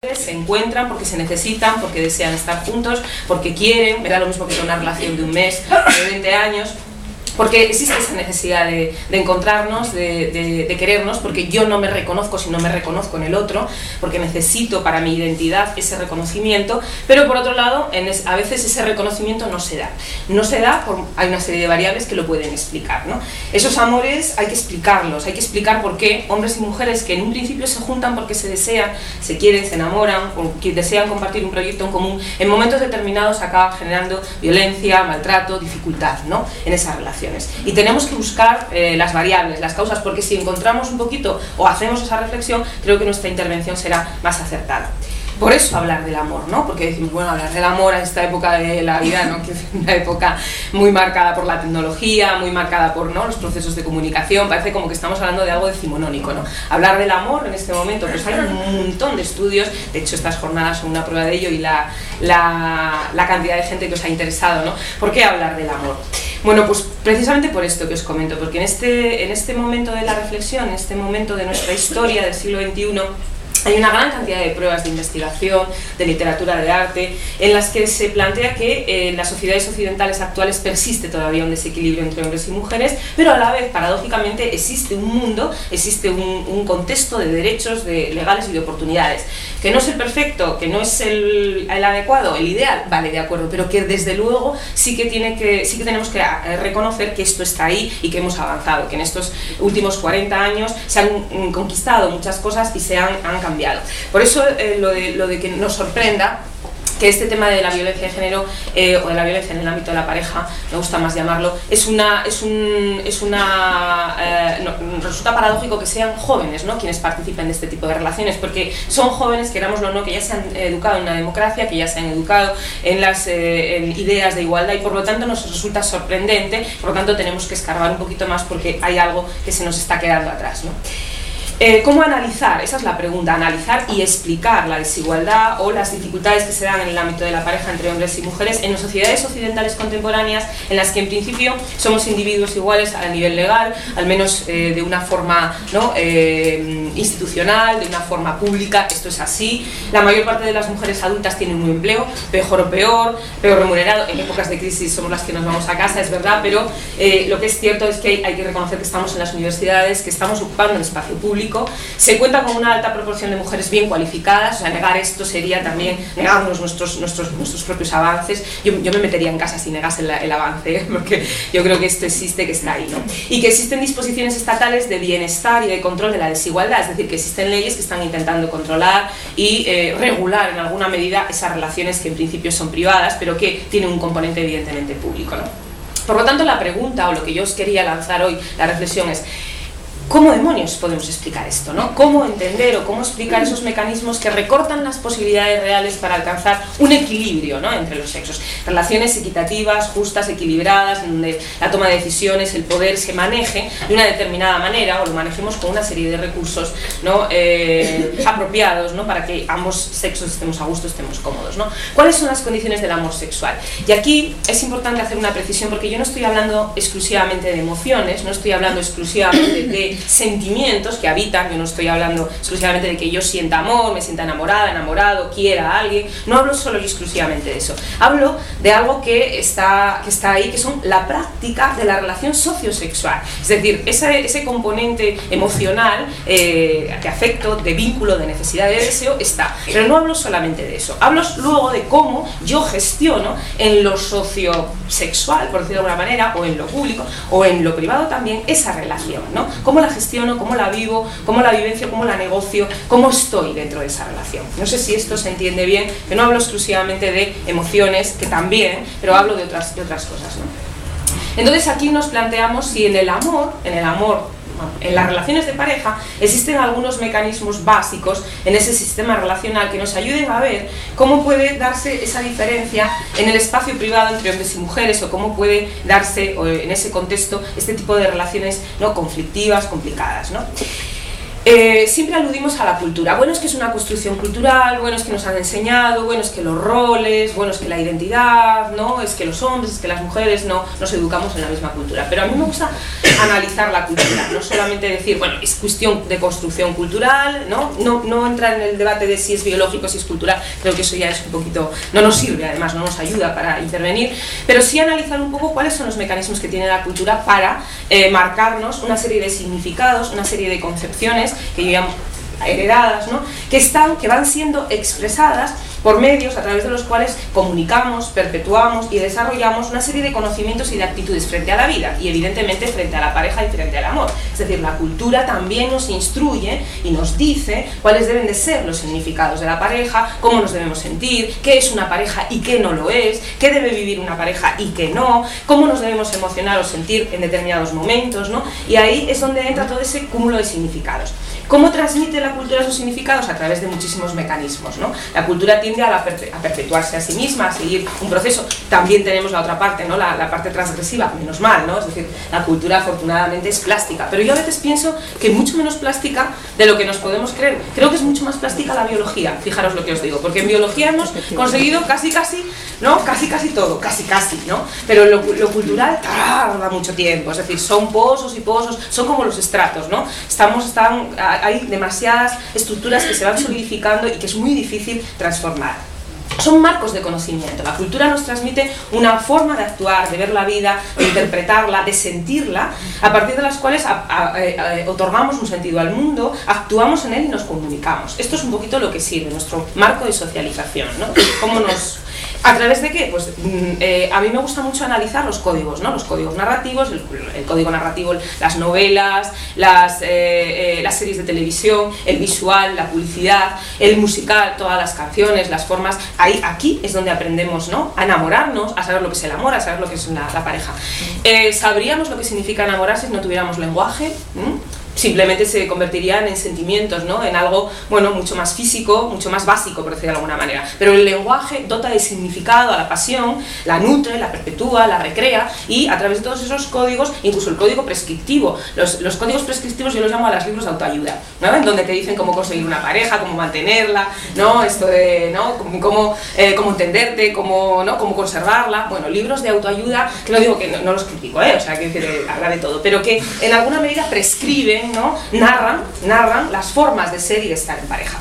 se encuentran porque se necesitan, porque desean estar juntos, porque quieren, me da lo mismo que una relación de un mes, de 20 años, porque existe esa necesidad de encontrarnos, de querernos, porque yo no me reconozco si no me reconozco en el otro, porque necesito para mi identidad ese reconocimiento, pero por otro lado, a veces ese reconocimiento no se da. No se da, hay una serie de variables que lo pueden explicar, ¿no? Esos amores hay que explicarlos, hay que explicar por qué hombres y mujeres que en un principio se juntan porque se desean, se quieren, se enamoran, o que desean compartir un proyecto en común, en momentos determinados acaban generando violencia, maltrato, dificultad, ¿no? En esas relaciones. Y tenemos que buscar las variables, las causas, porque si encontramos un poquito o hacemos esa reflexión, creo que nuestra intervención será más acertada. Por eso hablar del amor, ¿no? Porque decimos, bueno, hablar del amor en esta época de la vida, ¿no? Que es una época muy marcada por la tecnología, muy marcada por, ¿no?, los procesos de comunicación, parece como que estamos hablando de algo decimonónico, ¿no? Hablar del amor en este momento, pues hay un montón de estudios, de hecho estas jornadas son una prueba de ello y la cantidad de gente que os ha interesado, ¿no? ¿Por qué hablar del amor? Bueno, pues precisamente por esto que os comento, porque en este momento de la reflexión, en este momento de nuestra historia del siglo XXI, hay una gran cantidad de pruebas de investigación, de literatura, de arte, en las que se plantea que en las sociedades occidentales actuales persiste todavía un desequilibrio entre hombres y mujeres, pero a la vez, paradójicamente, existe un mundo, existe un contexto de derechos legales y de oportunidades, que no es el perfecto, que no es el adecuado, el ideal, vale, de acuerdo, pero que desde luego sí que tenemos que reconocer que esto está ahí y que hemos avanzado, que en estos últimos 40 años se han conquistado muchas cosas y se han cambiado. Por eso lo de que nos sorprenda que este tema de la violencia de género o de la violencia en el ámbito de la pareja, me gusta más llamarlo, resulta paradójico que sean jóvenes, ¿no?, quienes participen de este tipo de relaciones, porque son jóvenes, querámoslo o no, que ya se han educado en una democracia, que ya se han educado en ideas de igualdad y por lo tanto nos resulta sorprendente, por lo tanto tenemos que escarbar un poquito más porque hay algo que se nos está quedando atrás, ¿no? ¿Cómo analizar? Esa es la pregunta, analizar y explicar la desigualdad o las dificultades que se dan en el ámbito de la pareja entre hombres y mujeres en las sociedades occidentales contemporáneas en las que en principio somos individuos iguales a nivel legal, al menos de una forma, ¿no?, institucional, de una forma pública, esto es así. La mayor parte de las mujeres adultas tienen un empleo, mejor o peor remunerado, en épocas de crisis somos las que nos vamos a casa, es verdad, pero lo que es cierto es que hay que reconocer que estamos en las universidades, que estamos ocupando un espacio público. Se cuenta con una alta proporción de mujeres bien cualificadas, o sea, negar esto sería también negarnos nuestros propios avances. Yo me metería en casa si negase el avance, porque yo creo que esto existe, que está ahí, ¿no? Y que existen disposiciones estatales de bienestar y de control de la desigualdad, es decir, que existen leyes que están intentando controlar y regular en alguna medida esas relaciones que en principio son privadas, pero que tienen un componente evidentemente público, ¿no? Por lo tanto, la pregunta, o lo que yo os quería lanzar hoy, la reflexión es: ¿cómo demonios podemos explicar esto, ¿no? ¿Cómo entender o cómo explicar esos mecanismos que recortan las posibilidades reales para alcanzar un equilibrio, ¿no?, entre los sexos? Relaciones equitativas, justas, equilibradas, en donde la toma de decisiones, el poder se maneje de una determinada manera o lo manejemos con una serie de recursos, ¿no?, apropiados, ¿no?, para que ambos sexos estemos a gusto, estemos cómodos, ¿no? ¿Cuáles son las condiciones del amor sexual? Y aquí es importante hacer una precisión porque yo no estoy hablando exclusivamente de emociones, no estoy hablando exclusivamente de sentimientos que habitan, yo no estoy hablando exclusivamente de que yo sienta amor, me sienta enamorada, enamorado, quiera a alguien, no hablo solo y exclusivamente de eso, hablo de algo que está ahí, que son la práctica de la relación sociosexual, es decir, ese componente emocional, de afecto, de vínculo, de necesidad, de deseo, está, pero no hablo solamente de eso, hablo luego de cómo yo gestiono en lo sociosexual, por decirlo de alguna manera, o en lo público, o en lo privado también, esa relación, ¿no? Cómo la gestiono, cómo la vivo, cómo la vivencio, cómo la negocio, cómo estoy dentro de esa relación. No sé si esto se entiende bien, que no hablo exclusivamente de emociones, que también, pero hablo de otras cosas, ¿no? Entonces aquí nos planteamos si en las relaciones de pareja existen algunos mecanismos básicos en ese sistema relacional que nos ayuden a ver cómo puede darse esa diferencia en el espacio privado entre hombres y mujeres o cómo puede darse en ese contexto este tipo de relaciones, ¿no?, conflictivas, complicadas, ¿no? Siempre aludimos a la cultura. Bueno, es que es una construcción cultural, bueno, es que nos han enseñado, bueno, es que los roles, bueno, es que la identidad, ¿no? Es que los hombres, es que las mujeres no nos educamos en la misma cultura. Pero a mí me gusta analizar la cultura, no solamente decir, bueno, es cuestión de construcción cultural, no entrar en el debate de si es biológico, si es cultural, creo que eso ya es un poquito, no nos sirve, además no nos ayuda para intervenir, pero sí analizar un poco cuáles son los mecanismos que tiene la cultura para marcarnos una serie de significados, una serie de concepciones que ya heredadas, ¿no? que van siendo expresadas por medios a través de los cuales comunicamos, perpetuamos y desarrollamos una serie de conocimientos y de actitudes frente a la vida y evidentemente frente a la pareja y frente al amor. Es decir, la cultura también nos instruye y nos dice cuáles deben de ser los significados de la pareja, cómo nos debemos sentir, qué es una pareja y qué no lo es, qué debe vivir una pareja y qué no, cómo nos debemos emocionar o sentir en determinados momentos, ¿no? Y ahí es donde entra todo ese cúmulo de significados. ¿Cómo transmite la cultura sus significados? A través de muchísimos mecanismos, ¿no? La cultura tiende a perpetuarse a sí misma, a seguir un proceso. También tenemos la otra parte, ¿no? La parte transgresiva, menos mal, ¿no? Es decir, la cultura afortunadamente es plástica, pero yo a veces pienso que mucho menos plástica de lo que nos podemos creer. Creo que es mucho más plástica la biología, fijaros lo que os digo, porque en biología hemos conseguido casi todo, ¿no? Pero lo cultural tarda mucho tiempo, es decir, son pozos y pozos, son como los estratos, ¿no? Hay demasiadas estructuras que se van solidificando y que es muy difícil transformar. Son marcos de conocimiento. La cultura nos transmite una forma de actuar, de ver la vida, de interpretarla, de sentirla, a partir de las cuales otorgamos un sentido al mundo, actuamos en él y nos comunicamos. Esto es un poquito lo que sirve, nuestro marco de socialización, ¿no? ¿A través de qué? Pues a mí me gusta mucho analizar los códigos, ¿no? Los códigos narrativos, el código narrativo, las novelas, las series de televisión, el visual, la publicidad, el musical, todas las canciones, las formas. Aquí es donde aprendemos, ¿no? A enamorarnos, a saber lo que es el amor, a saber lo que es la pareja. ¿Sabríamos lo que significa enamorarse si no tuviéramos lenguaje? Simplemente se convertirían en sentimientos, ¿no? En algo, bueno, mucho más físico, mucho más básico, por decirlo de alguna manera. Pero el lenguaje dota de significado a la pasión, la nutre, la perpetúa, la recrea, y a través de todos esos códigos, incluso el código prescriptivo. Los códigos prescriptivos yo los llamo a los libros de autoayuda, ¿no? En donde te dicen cómo conseguir una pareja, cómo mantenerla, ¿no? Esto de, ¿no? Cómo entenderte, cómo conservarla. Bueno, libros de autoayuda, que no digo que no los critico, o sea, que habla de todo, pero que en alguna medida prescriben, ¿no? Narran las formas de ser y de estar en pareja.